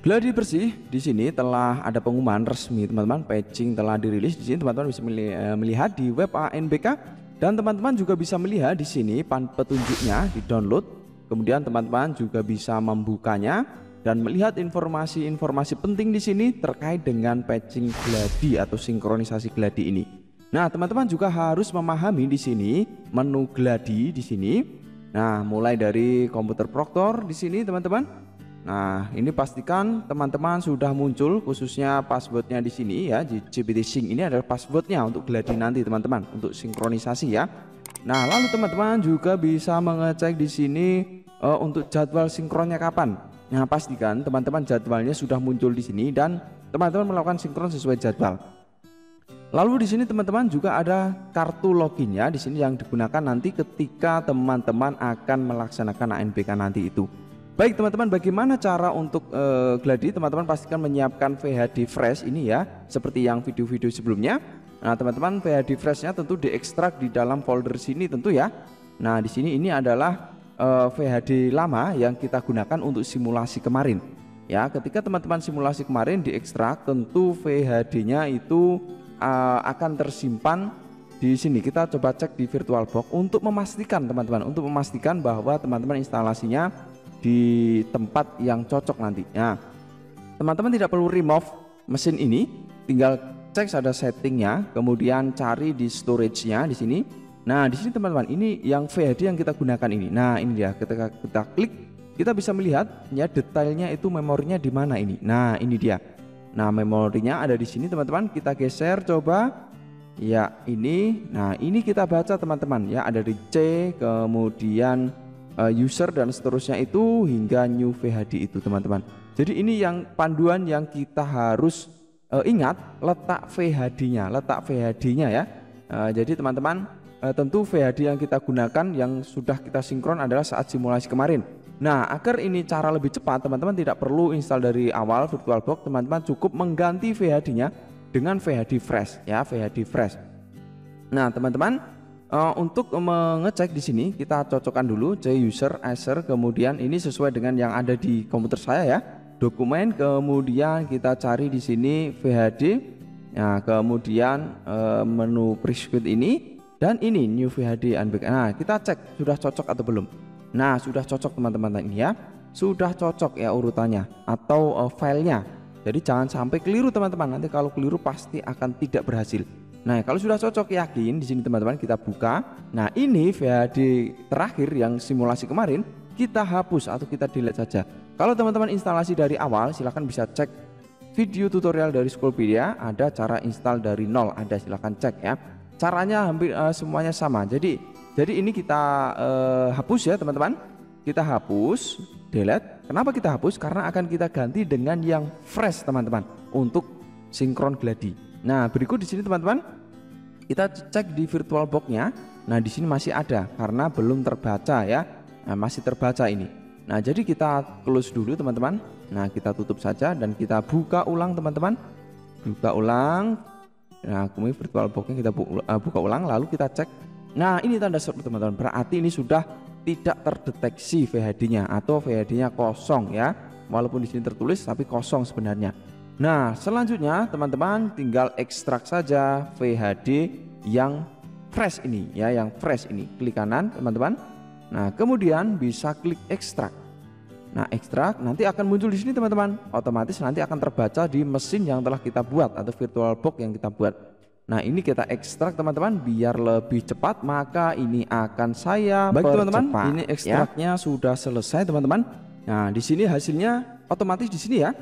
Gladi bersih di sini telah ada pengumuman resmi teman-teman, patching telah dirilis. Di sini teman-teman bisa melihat di web ANBK dan teman-teman juga bisa melihat di sini petunjuknya di download. Kemudian teman-teman juga bisa membukanya dan melihat informasi-informasi penting di sini terkait dengan patching Gladi atau sinkronisasi Gladi ini. Nah, teman-teman juga harus memahami di sini menu Gladi di sini. Nah, mulai dari komputer Proctor di sini teman-teman. Nah, ini pastikan teman-teman sudah muncul khususnya passwordnya di sini ya. Di GPT Sync ini adalah passwordnya untuk Gladi nanti teman-teman, untuk sinkronisasi ya. Nah, lalu teman-teman juga bisa mengecek di sini untuk jadwal sinkronnya kapan. Nah, pastikan teman-teman jadwalnya sudah muncul di sini dan teman-teman melakukan sinkron sesuai jadwal. Lalu di sini teman-teman juga ada kartu loginnya di sini yang digunakan nanti ketika teman-teman akan melaksanakan ANBK nanti itu. Baik teman-teman, bagaimana cara untuk Gladi? Teman-teman pastikan menyiapkan VHD fresh ini ya, seperti yang video-video sebelumnya. Nah teman-teman, VHD freshnya tentu diekstrak di dalam folder sini tentu ya. Nah di sini ini adalah VHD lama yang kita gunakan untuk simulasi kemarin. Ya, ketika teman-teman simulasi kemarin diekstrak, tentu VHD-nya itu akan tersimpan di sini. Kita coba cek di VirtualBox untuk memastikan teman-teman, untuk memastikan bahwa teman-teman instalasinya di tempat yang cocok nantinya. Teman-teman tidak perlu remove mesin ini, tinggal cek ada settingnya, kemudian cari di storage-nya di sini. Nah, di sini teman-teman, ini yang VHD yang kita gunakan ini. Nah, ini dia. Ketika kita klik, kita bisa melihat ya detailnya itu memorinya di mana ini. Nah, ini dia. Nah, memorinya ada di sini teman-teman. Kita geser coba. Ya, ini. Nah, ini kita baca teman-teman ya, ada di C, kemudian user dan seterusnya itu hingga new VHD itu teman-teman. Jadi ini yang panduan yang kita harus ingat, letak VHD-nya ya. Jadi teman-teman tentu VHD yang kita gunakan yang sudah kita sinkron adalah saat simulasi kemarin. Nah, agar ini cara lebih cepat, teman-teman tidak perlu install dari awal VirtualBox, teman-teman cukup mengganti VHD-nya dengan VHD fresh ya, VHD fresh. Nah, teman-teman untuk mengecek di sini kita cocokkan dulu C user Acer, kemudian ini sesuai dengan yang ada di komputer saya ya. Dokumen, kemudian kita cari di sini VHD. Nah, kemudian menu prescript ini dan ini new VHD ANBK. Nah, kita cek sudah cocok atau belum. Nah, sudah cocok teman-teman ini ya. Sudah cocok ya urutannya atau filenya. Jadi jangan sampai keliru teman-teman. Nanti kalau keliru pasti akan tidak berhasil. Nah, kalau sudah cocok yakin di sini teman-teman kita buka. Nah, ini VHD terakhir yang simulasi kemarin kita hapus atau kita delete saja. Kalau teman-teman instalasi dari awal, silahkan bisa cek video tutorial dari Schoolpedia, ada cara install dari nol, ada silahkan cek ya. Caranya hampir semuanya sama. Jadi ini kita hapus ya teman-teman. Kita hapus, delete. Kenapa kita hapus? Karena akan kita ganti dengan yang fresh teman-teman untuk sinkron Gladi. Nah, berikut di sini teman-teman kita cek di VirtualBox-nya. Nah, di sini masih ada karena belum terbaca ya. Nah, masih terbaca ini. Nah, jadi kita close dulu teman-teman. Nah, kita tutup saja dan kita buka ulang teman-teman. Buka ulang. Nah, kemudian VirtualBox-nya kita buka ulang lalu kita cek. Nah, ini tanda seru teman-teman. Berarti ini sudah tidak terdeteksi VHD-nya atau VHD-nya kosong ya. Walaupun di sini tertulis tapi kosong sebenarnya. Nah, selanjutnya teman-teman tinggal ekstrak saja VHD yang fresh ini ya, yang fresh ini. Klik kanan teman-teman. Nah, kemudian bisa klik ekstrak. Nah, ekstrak nanti akan muncul di sini teman-teman. Otomatis nanti akan terbaca di mesin yang telah kita buat atau VirtualBox yang kita buat. Nah, ini kita ekstrak teman-teman biar lebih cepat, maka ini akan saya percepat. Baik teman-teman, ini ekstraknya ya sudah selesai teman-teman. Nah, di sini hasilnya otomatis di sini ya.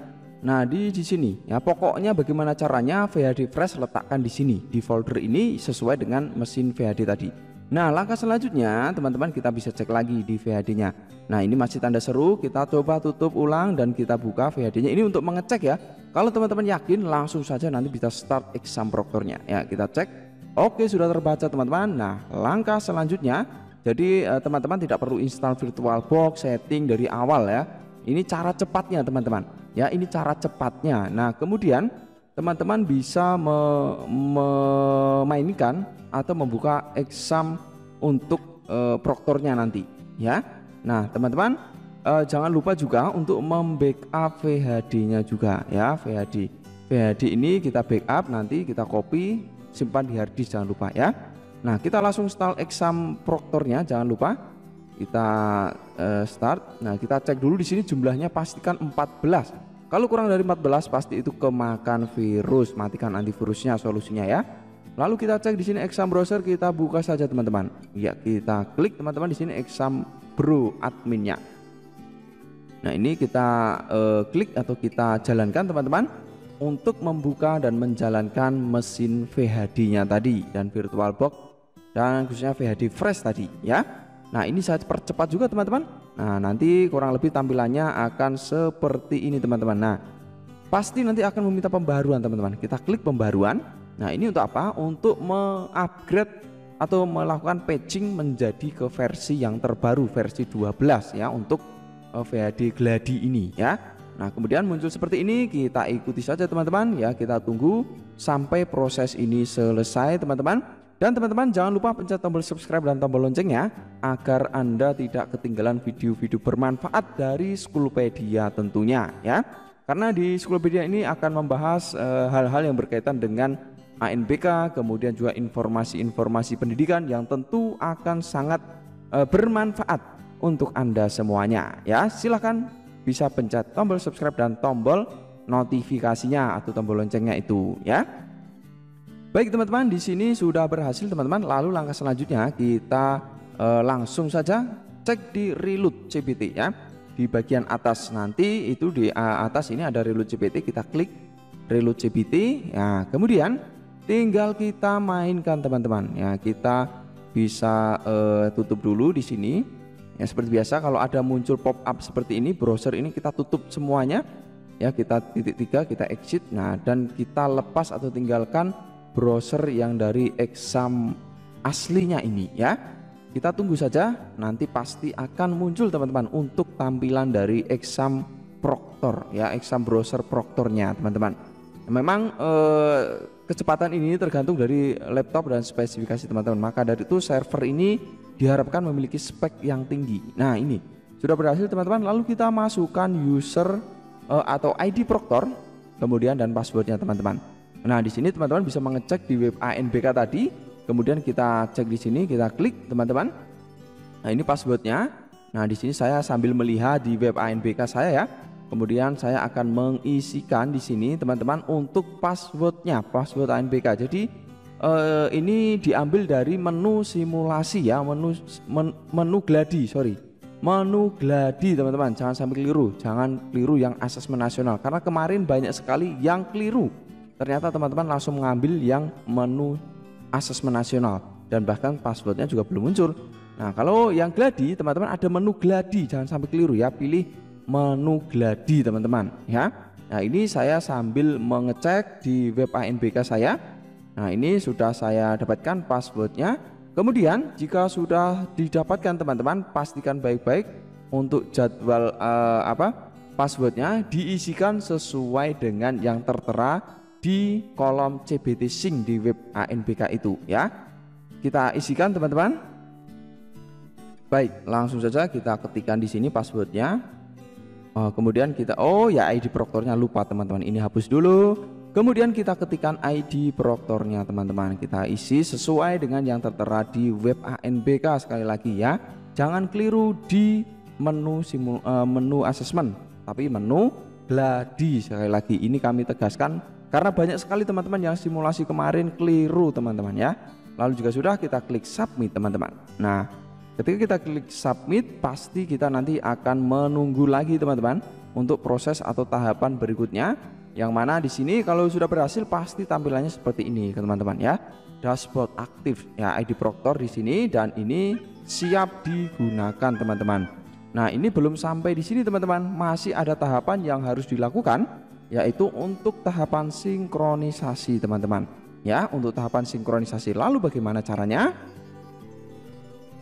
Nah, di sini ya, pokoknya bagaimana caranya VHD fresh letakkan di sini di folder ini sesuai dengan mesin VHD tadi. Nah, langkah selanjutnya teman-teman kita bisa cek lagi di VHD-nya. Nah, ini masih tanda seru, kita coba tutup ulang dan kita buka VHD-nya. Ini untuk mengecek ya. Kalau teman-teman yakin langsung saja nanti bisa start exam proctornya. Ya, kita cek. Oke, sudah terbaca teman-teman. Nah, langkah selanjutnya jadi teman-teman tidak perlu install VirtualBox setting dari awal ya. Ini cara cepatnya teman-teman. Ya, ini cara cepatnya. Nah, kemudian teman-teman bisa memainkan atau membuka exam untuk proktornya nanti ya. Nah, teman-teman jangan lupa juga untuk membackup VHD-nya juga ya. VHD ini kita backup, nanti kita copy, simpan di hard disk, jangan lupa ya. Nah, kita langsung install Exam Proctor-nya, jangan lupa. Kita start. Nah, kita cek dulu di sini jumlahnya, pastikan 14. Kalau kurang dari 14 pasti itu kemakan virus, matikan antivirusnya solusinya ya. Lalu kita cek di sini Exam Browser, kita buka saja teman-teman. Ya, kita klik teman-teman di sini Exam Bro adminnya. Nah, ini kita klik atau kita jalankan teman-teman untuk membuka dan menjalankan mesin VHD-nya tadi dan VirtualBox dan khususnya VHD Fresh tadi ya. Nah, ini saya percepat juga teman-teman. Nah, nanti kurang lebih tampilannya akan seperti ini teman-teman. Nah, pasti nanti akan meminta pembaruan teman-teman. Kita klik pembaruan. Nah, ini untuk apa? Untuk mengupgrade atau melakukan patching menjadi ke versi yang terbaru, versi 12 ya, untuk VHD Gladi ini ya. Nah, kemudian muncul seperti ini, kita ikuti saja teman-teman ya, kita tunggu sampai proses ini selesai teman-teman. Dan teman-teman jangan lupa pencet tombol subscribe dan tombol loncengnya agar Anda tidak ketinggalan video-video bermanfaat dari Schoolopedia tentunya ya. Karena di Schoolopedia ini akan membahas hal-hal yang berkaitan dengan ANBK, kemudian juga informasi-informasi pendidikan yang tentu akan sangat bermanfaat untuk Anda semuanya ya. Silahkan bisa pencet tombol subscribe dan tombol notifikasinya atau tombol loncengnya itu ya. Baik teman-teman, di sini sudah berhasil teman-teman. Lalu langkah selanjutnya kita langsung saja cek di Reload CPT ya. Di bagian atas nanti itu di atas ini ada Reload CPT, kita klik Reload CPT ya. Kemudian tinggal kita mainkan teman-teman ya. Kita bisa tutup dulu di sini. Ya, seperti biasa kalau ada muncul pop up seperti ini, browser ini kita tutup semuanya ya, kita titik 3, kita exit. Nah, dan kita lepas atau tinggalkan browser yang dari Exam aslinya ini ya. Kita tunggu saja, nanti pasti akan muncul teman-teman untuk tampilan dari Exam Proctor ya, Exam Browser Proctornya teman-teman. Memang kecepatan ini tergantung dari laptop dan spesifikasi teman-teman. Maka dari itu server ini diharapkan memiliki spek yang tinggi. Nah, ini sudah berhasil teman-teman. Lalu kita masukkan user atau ID Proctor, kemudian dan passwordnya teman-teman. Nah, di sini teman-teman bisa mengecek di web ANBK tadi. Kemudian kita cek di sini, kita klik teman-teman. Nah, ini passwordnya. Nah, di sini saya sambil melihat di web ANBK saya ya. Kemudian saya akan mengisikan di sini teman-teman untuk passwordnya, password ANBK. Jadi ini diambil dari menu simulasi ya, menu Gladi, menu Gladi teman-teman. Jangan sampai keliru, jangan keliru yang asesmen nasional, karena kemarin banyak sekali yang keliru. Ternyata teman-teman langsung mengambil yang menu asesmen nasional dan bahkan passwordnya juga belum muncul. Nah, kalau yang Gladi teman-teman ada menu Gladi, jangan sampai keliru ya, pilih menu Gladi teman-teman ya. Nah, ini saya sambil mengecek di web ANBK saya. Nah, ini sudah saya dapatkan passwordnya. Kemudian jika sudah didapatkan teman-teman, pastikan baik-baik untuk jadwal passwordnya diisikan sesuai dengan yang tertera di kolom CBT Sync di web ANBK itu ya. Kita isikan teman-teman. Baik, langsung saja kita ketikkan di sini passwordnya. Kemudian kita ID Proctornya lupa teman-teman, ini hapus dulu. Kemudian kita ketikkan ID Proctornya teman-teman, kita isi sesuai dengan yang tertera di web ANBK sekali lagi ya. Jangan keliru di menu asesmen, tapi menu Gladi sekali lagi. Ini kami tegaskan karena banyak sekali teman-teman yang simulasi kemarin keliru teman-teman ya. Lalu juga sudah kita klik submit teman-teman. Nah, ketika kita klik submit, pasti kita nanti akan menunggu lagi teman-teman untuk proses atau tahapan berikutnya. Yang mana di sini kalau sudah berhasil pasti tampilannya seperti ini teman-teman ya. Dashboard aktif ya, ID Proctor di sini, dan ini siap digunakan teman-teman. Nah, ini belum sampai di sini teman-teman, masih ada tahapan yang harus dilakukan, yaitu untuk tahapan sinkronisasi teman-teman ya. Untuk tahapan sinkronisasi, lalu bagaimana caranya?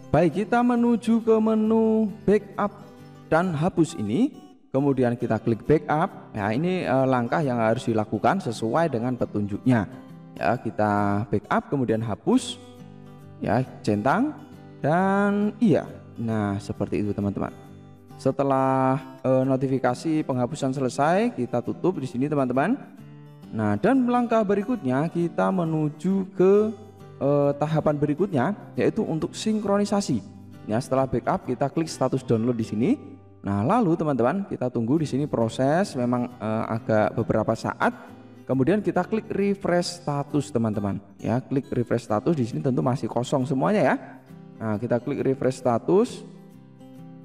Baik, kita menuju ke menu backup dan hapus ini. Kemudian kita klik backup. Nah, ini langkah yang harus dilakukan sesuai dengan petunjuknya ya. Kita backup kemudian hapus ya, centang dan iya. Nah, seperti itu teman-teman. Setelah notifikasi penghapusan selesai, kita tutup di sini teman-teman. Nah, dan langkah berikutnya kita menuju ke tahapan berikutnya, yaitu untuk sinkronisasi. Ya, setelah backup kita klik status download di sini. Nah, lalu teman-teman kita tunggu di sini proses memang agak beberapa saat. Kemudian kita klik refresh status teman-teman. Ya, klik refresh status di sini tentu masih kosong semuanya ya. Nah, kita klik refresh status.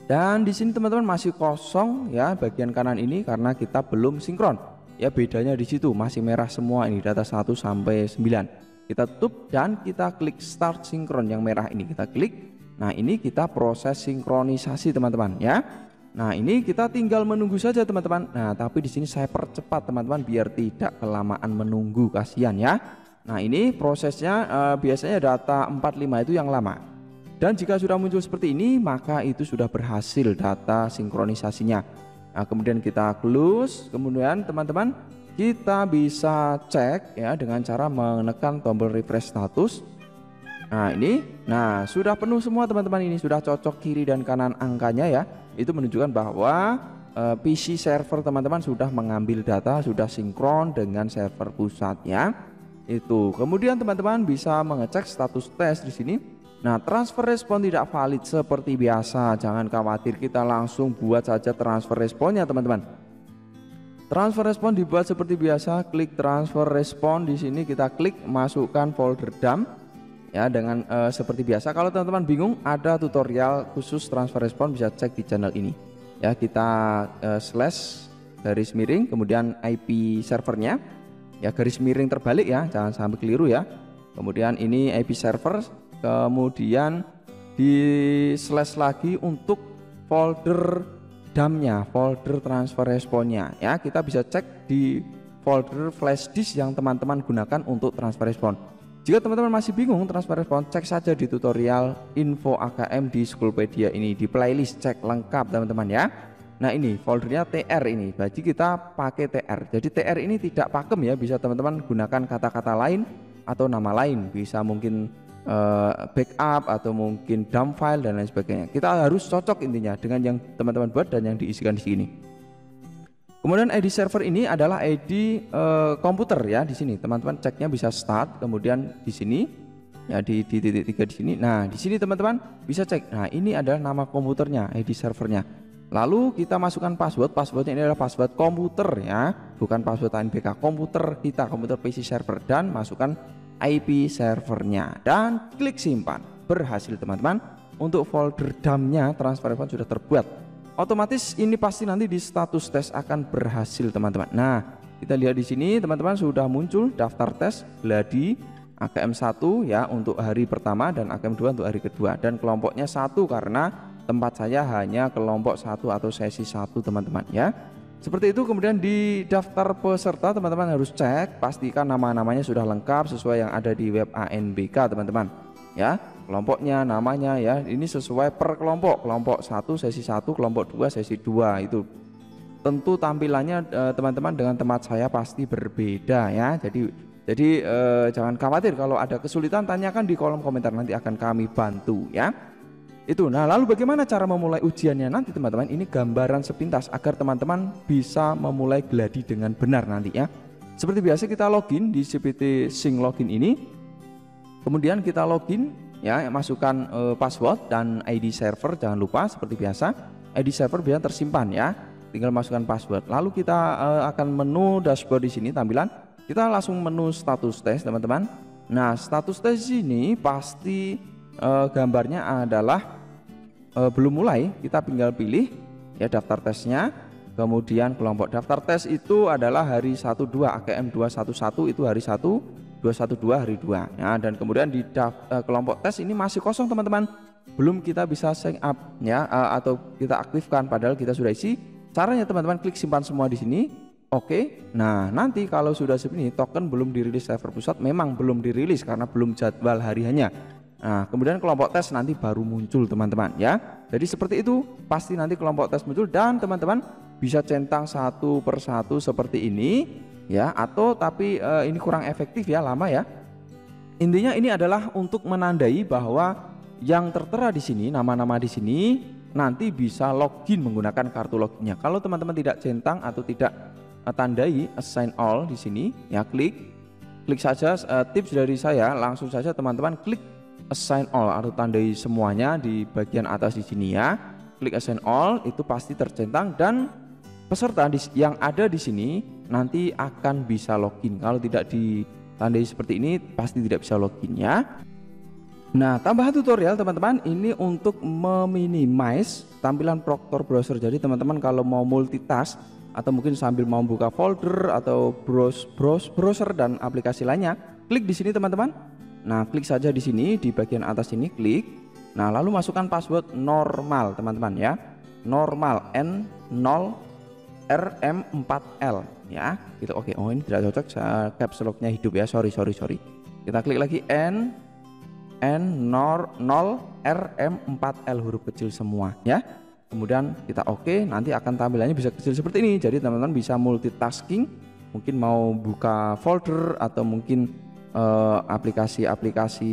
Dan di sini teman-teman masih kosong ya bagian kanan ini karena kita belum sinkron. Ya, bedanya di situ masih merah semua ini data 1 sampai 9. Kita tutup dan kita klik start sinkron yang merah ini kita klik. Nah, ini kita proses sinkronisasi teman-teman ya. Nah, ini kita tinggal menunggu saja teman-teman. Nah, tapi di sini saya percepat teman-teman biar tidak kelamaan menunggu, kasihan ya. Nah, ini prosesnya biasanya data 45 itu yang lama. Dan jika sudah muncul seperti ini maka itu sudah berhasil data sinkronisasinya. Nah, kemudian kita close. Kemudian teman-teman kita bisa cek ya dengan cara menekan tombol refresh status. Nah, ini sudah penuh semua teman-teman, ini sudah cocok kiri dan kanan angkanya ya. Itu menunjukkan bahwa PC server teman-teman sudah mengambil data, sudah sinkron dengan server pusatnya. Itu. Kemudian teman-teman bisa mengecek status tes di sini. Nah, transfer respon tidak valid seperti biasa. Jangan khawatir, kita langsung buat saja transfer responnya teman-teman. Transfer respon dibuat seperti biasa, klik transfer respon di sini kita klik masukkan folder dump ya dengan seperti biasa. Kalau teman-teman bingung ada tutorial khusus transfer respon bisa cek di channel ini. Ya, kita slash garis miring kemudian IP servernya. Ya, garis miring terbalik ya, jangan sampai keliru ya. Kemudian ini IP server, kemudian di slash lagi untuk folder dumpnya, folder transfer responnya ya. Kita bisa cek di folder flash disk yang teman-teman gunakan untuk transfer respon. Jika teman-teman masih bingung transfer respon, cek saja di tutorial info AKM di Schoolpedia ini, di playlist cek lengkap teman-teman ya. Nah, ini foldernya TR ini, berarti kita pakai TR. Jadi TR ini tidak pakem ya, bisa teman-teman gunakan kata-kata lain atau nama lain, bisa mungkin backup atau mungkin dump file dan lain sebagainya. Kita harus cocok intinya dengan yang teman-teman buat dan yang diisikan di sini. Kemudian ID server ini adalah ID komputer ya. Di sini teman-teman ceknya bisa start, kemudian di sini ya di titik 3 di sini. Nah, di sini teman-teman bisa cek. Nah, ini adalah nama komputernya, ID servernya. Lalu kita masukkan password. Passwordnya ini adalah password komputer ya, bukan password ANBK, komputer kita, komputer PC server, dan masukkan IP servernya dan klik simpan. Berhasil teman-teman. Untuk folder dumpnya transfer respon sudah terbuat. Otomatis ini pasti nanti di status tes akan berhasil teman-teman. Nah, kita lihat di sini teman-teman sudah muncul daftar tes gladi AKM 1 ya untuk hari pertama dan AKM 2 untuk hari kedua, dan kelompoknya 1 karena tempat saya hanya kelompok 1 atau sesi 1 teman-teman ya. Seperti itu. Kemudian di daftar peserta teman-teman harus cek pastikan nama-namanya sudah lengkap sesuai yang ada di web ANBK teman-teman ya. Kelompoknya, namanya ya, ini sesuai per kelompok. Kelompok 1 sesi 1, kelompok 2 sesi 2. Itu tentu tampilannya teman-teman dengan tempat saya pasti berbeda ya. Jadi jangan khawatir kalau ada kesulitan, tanyakan di kolom komentar, nanti akan kami bantu ya. Itu. Nah, lalu bagaimana cara memulai ujiannya nanti teman-teman? Ini gambaran sepintas agar teman-teman bisa memulai gladi dengan benar nanti ya. Seperti biasa kita login di CPT Sync Login ini. Kemudian kita login ya, masukkan password dan ID server, jangan lupa seperti biasa. ID server biar tersimpan ya. Tinggal masukkan password. Lalu kita akan menu dashboard di sini tampilan. Kita langsung menu status tes teman-teman. Nah, status tes ini pasti gambarnya adalah belum mulai. Kita tinggal pilih ya daftar tesnya, kemudian kelompok daftar tes itu adalah hari 12 AKM 211 itu hari 1, 212 hari 2 ya. Dan kemudian di kelompok tes ini masih kosong teman-teman, belum kita bisa sign up ya, atau kita aktifkan padahal kita sudah isi. Caranya teman-teman klik simpan semua di sini. Oke. Nah, nanti kalau sudah seperti ini, token belum dirilis server pusat, memang belum dirilis karena belum jadwal hariannya. Nah, kemudian kelompok tes nanti baru muncul teman-teman ya. Jadi seperti itu, pasti nanti kelompok tes muncul dan teman-teman bisa centang satu persatu seperti ini ya, atau tapi ini kurang efektif ya, lama ya. Intinya ini adalah untuk menandai bahwa yang tertera di sini, nama-nama di sini nanti bisa login menggunakan kartu loginnya. Kalau teman-teman tidak centang atau tidak tandai assign all di sini, ya klik saja. Tips dari saya, langsung saja teman-teman klik assign all atau tandai semuanya di bagian atas di sini ya. Klik assign all, itu pasti tercentang dan peserta yang ada di sini nanti akan bisa login. Kalau tidak ditandai seperti ini pasti tidak bisa login ya. Nah, tambahan tutorial teman-teman, ini untuk meminimize tampilan Proctor browser. Jadi teman-teman kalau mau multitask atau mungkin sambil mau buka folder atau browser dan aplikasi lainnya, klik di sini teman-teman. Nah, klik saja di sini di bagian atas ini, klik. Nah, lalu masukkan password normal teman-teman ya. Normal N0 RM4L ya. Gitu. Oke, oh ini tidak cocok, caps lock-nya hidup ya. Sorry. Kita klik lagi N0 RM4L huruf kecil semua ya. Kemudian kita oke, nanti akan tampilannya bisa kecil seperti ini. Jadi teman-teman bisa multitasking, mungkin mau buka folder atau mungkin aplikasi-aplikasi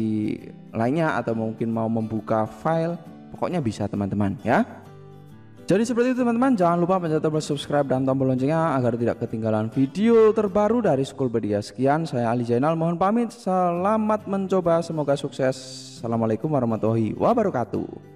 lainnya atau mungkin mau membuka file, pokoknya bisa teman-teman ya. Jadi seperti itu teman-teman, jangan lupa pencet tombol subscribe dan tombol loncengnya agar tidak ketinggalan video terbaru dari Schoolpedia. Sekian, saya Ali Zainal, mohon pamit, selamat mencoba, semoga sukses. Assalamualaikum warahmatullahi wabarakatuh.